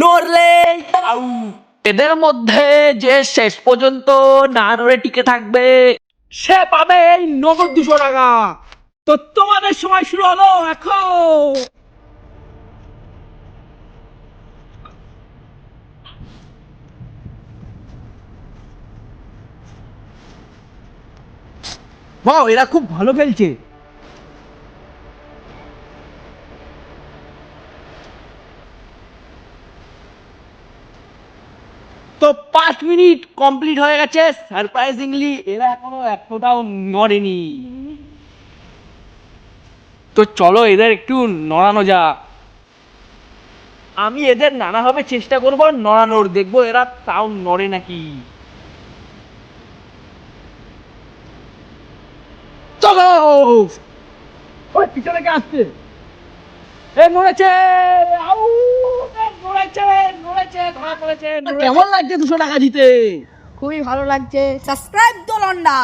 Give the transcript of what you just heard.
নড়লে out. এদের মধ্যে যে শেষ পর্যন্ত না নড়ে টিকে থাকবে সে পাবে এই নগদ 200 টাকা। তো তোমাদের সময় শুরু হলো এখন। বাহ, এরা খুব ভালো খেলছে। তো 5 মিনিট কমপ্লিট হয়ে গেছে সারপ্রাইজিংলি, এরা এখনো একটাও নড়েনি। তো চলো এদের একটু নড়ানো যাক। আমি এদের নানাভাবে চেষ্টা করবো নড়ানোর, দেখবো এরা তাও নড়ে নাকি। চলো, ওই পিছনে কে আসছে? এ নড়েছে, আউ, এ নড়েছে, নড়েছে, ধরা পড়েছে। কেমন লাগছে 200 টাকা জিতে? খুবই ভালো লাগছে। সাবস্ক্রাইব দোলন্ডা।